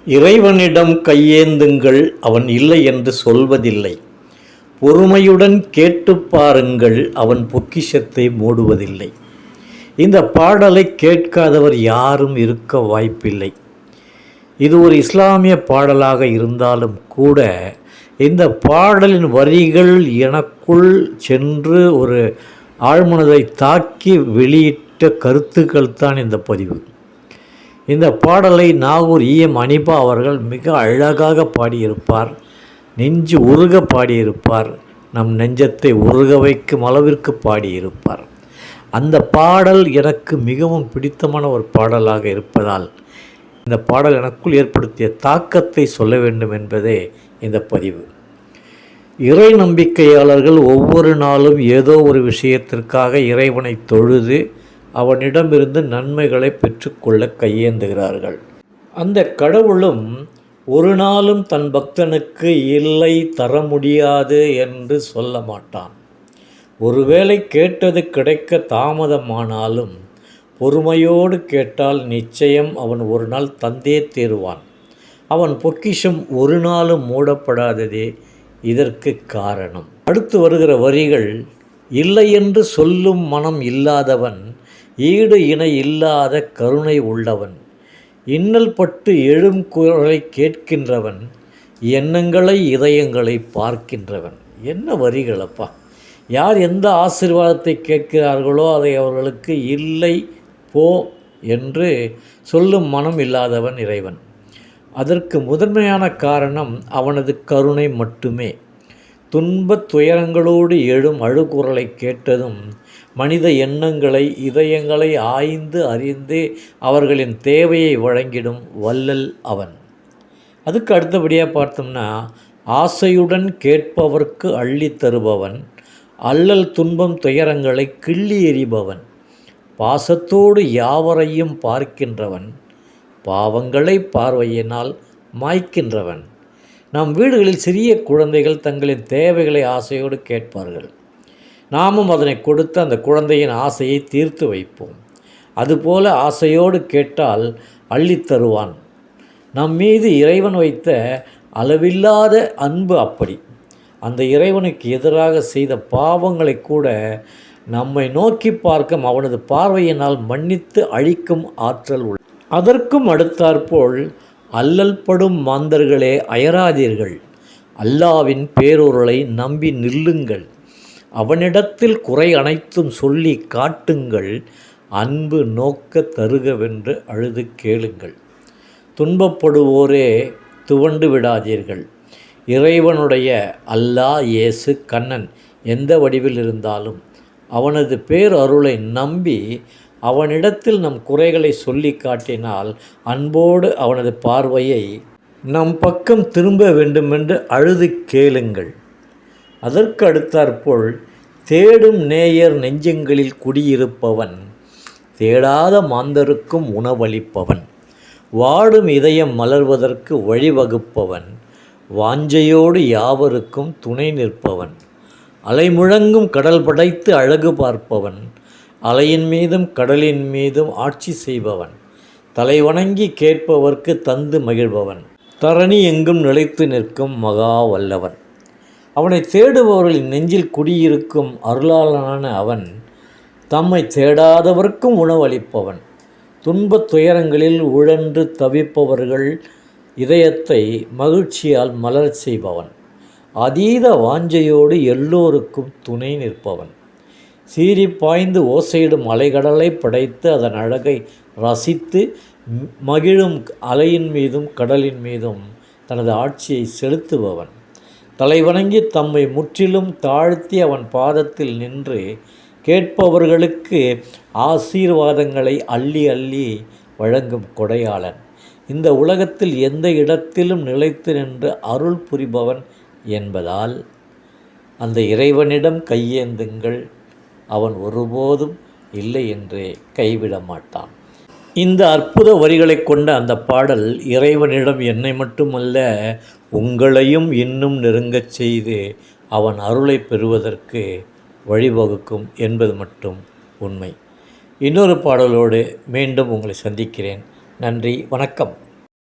இறைவனிடம் கையேந்துங்கள், அவன் இல்லை என்று சொல்வதில்லை. பொறுமையுடன் கேட்டுப் பாருங்கள், அவன் பொக்கிஷத்தை மூடுவதில்லை. இந்த பாடலை கேட்காதவர் யாரும் இருக்க வாய்ப்பில்லை. இது ஒரு இஸ்லாமிய பாடலாக இருந்தாலும் கூட இந்த பாடலின் வரிகள் எனக்குள் சென்று ஒரு ஆழ்மனதை தாக்கி வெளியிட்ட கருத்துக்கள் தான் இந்த பதிவு. இந்த பாடலை நாகூர் EM அனிபா அவர்கள் மிக அழகாக பாடியிருப்பார். நெஞ்சு உருக பாடியிருப்பார். நம் நெஞ்சத்தை உருக வைக்கும் அளவிற்கு பாடியிருப்பார். அந்த பாடல் எனக்கு மிகவும் பிடித்தமான ஒரு பாடலாக இருப்பதால் இந்த பாடல் எனக்குள் ஏற்படுத்திய தாக்கத்தை சொல்ல வேண்டும் என்பதே இந்த பதிவு. இறை நம்பிக்கையாளர்கள் ஒவ்வொரு நாளும் ஏதோ ஒரு விஷயத்திற்காக இறைவனை தொழுது அவனிடமிருந்து நன்மைகளை பெற்றுக்கொள்ள கையேந்துகிறார்கள். அந்த கடவுளும் ஒரு நாளும் தன் பக்தனுக்கு இல்லை தர முடியாது என்று சொல்ல மாட்டான். ஒருவேளை கேட்டது கிடைக்க தாமதமானாலும் பொறுமையோடு கேட்டால் நிச்சயம் அவன் ஒரு நாள் தந்தே தீருவான். அவன் பொக்கிஷம் ஒரு நாளும் மூடப்படாததே இதற்கு காரணம். அடுத்து வருகிற வரிகள், இல்லை என்று சொல்லும் மனம் இல்லாதவன், ஈடு இணை இல்லாத கருணை உள்ளவன், இன்னல் பட்டு எழும் குரலை கேட்கின்றவன், எண்ணங்களை இதயங்களை பார்க்கின்றவன். என்ன வரிகளப்பா! யார் எந்த ஆசீர்வாதத்தை கேட்கிறார்களோ அதை அவர்களுக்கு இல்லை போ என்று சொல்லும் மனம் இல்லாதவன் இறைவன். அதற்கு முதன்மையான காரணம் அவனது கருணை மட்டுமே. துன்பத் துயரங்களோடு எழும் அழுகுரலை கேட்டதும் மனித எண்ணங்களை இதயங்களை ஆய்ந்து அறிந்து அவர்களின் தேவையை வழங்கிடும் வள்ளல் அவன். அதுக்கு அடுத்தபடியாக பார்த்தோம்னா, ஆசையுடன் கேட்பவர்க்கு அள்ளி தருபவன், அல்லல் துன்பம் துயரங்களை கிள்ளி எறிபவன், பாசத்தோடு யாவரையும் பார்க்கின்றவன், பாவங்களை பார்வையினால் மாய்க்கின்றவன். நம் வீடுகளில் சிறிய குழந்தைகள் தங்களின் தேவைகளை ஆசையோடு கேட்பார்கள். நாமும் அதனை கொடுத்து அந்த குழந்தையின் ஆசையை தீர்த்து வைப்போம். அதுபோல ஆசையோடு கேட்டால் அள்ளித்தருவான். நம் மீது இறைவன் வைத்த அளவில்லாத அன்பு அப்படி. அந்த இறைவனுக்கு எதிராக செய்த பாவங்களை கூட நம்மை நோக்கி பார்க்கும் அவனது பார்வையினால் மன்னித்து அழிக்கும் ஆற்றல் உள்ளது. அதற்கும் அடுத்தாற்போல், அல்லல் படும் மாந்தர்களே அயராதீர்கள், அல்லாவின் பேரொருளை நம்பி நில்லுங்கள், அவனிடத்தில் குறை அனைத்தும் சொல்லி காட்டுங்கள், அன்பு நோக்க தருகவென்று அழுது கேளுங்கள். துன்பப்படுவோரே துவண்டு விடாதீர்கள். இறைவனுடைய அல்லாஹ், இயேசு, கண்ணன் எந்த வடிவில் இருந்தாலும் அவனது பேரருளை நம்பி அவனிடத்தில் நம் குறைகளை சொல்லி காட்டினால் அன்போடு அவனது பார்வையை நம் பக்கம் திரும்ப வேண்டுமென்று அழுது கேளுங்கள். அதற்கு அடுத்தாற்போல், தேடும் நேயர் நெஞ்சங்களில் குடியிருப்பவன், தேடாத மாந்தருக்கும் உணவளிப்பவன், வாடும் இதயம் மலர்வதற்கு வழிவகுப்பவன், வாஞ்சையோடு யாவருக்கும் துணை நிற்பவன், அலைமுழங்கும் கடல் படைத்து அழகு பார்ப்பவன், அலையின் மீதும் கடலின் மீதும் ஆட்சி செய்பவன், தலைவணங்கி கேட்பவர்க்கு தந்து மகிழ்பவன், தரணி எங்கும் நிலைத்து நிற்கும் மகா வல்லவன். அவனை தேடுபவர்களின் நெஞ்சில் குடியிருக்கும் அருளாளனான அவன், தம்மை தேடாதவர்க்கும் உணவளிப்பவன், துன்பத் துயரங்களில் உழன்று தவிப்பவர்கள் இதயத்தை மகிழ்ச்சியால் மலரச் செய்பவன், அதீத வாஞ்சையோடு எல்லோருக்கும் துணை நிற்பவன், சீறி பாய்ந்து ஓசையிடும் அலைகடலை படைத்து அதன் அழகை ரசித்து மகிழும் அலையின் மீதும் கடலின் மீதும் தனது ஆட்சியை செலுத்துபவன், தலைவணங்கி தம்மை முற்றிலும் தாழ்த்தி அவன் பாதத்தில் நின்று கேட்பவர்களுக்கு ஆசீர்வாதங்களை அள்ளி அள்ளி வழங்கும் கொடையாளன், இந்த உலகத்தில் எந்த இடத்திலும் நிலைத்து நின்று அருள் புரிபவன் என்பதால் அந்த இறைவனிடம் கையேந்துங்கள், அவன் ஒருபோதும் இல்லை என்றே கைவிட மாட்டான். இந்த அற்புத வரிகளை கொண்ட அந்த பாடல் இறைவனிடம் என்னை மட்டுமல்ல உங்களையும் இன்னும் நெருங்கச் செய்து அவன் அருளை பெறுவதற்கு வழிவகுக்கும் என்பது மட்டும் உண்மை. இன்னொரு பாடலோடு மீண்டும் உங்களை சந்திக்கிறேன். நன்றி, வணக்கம்.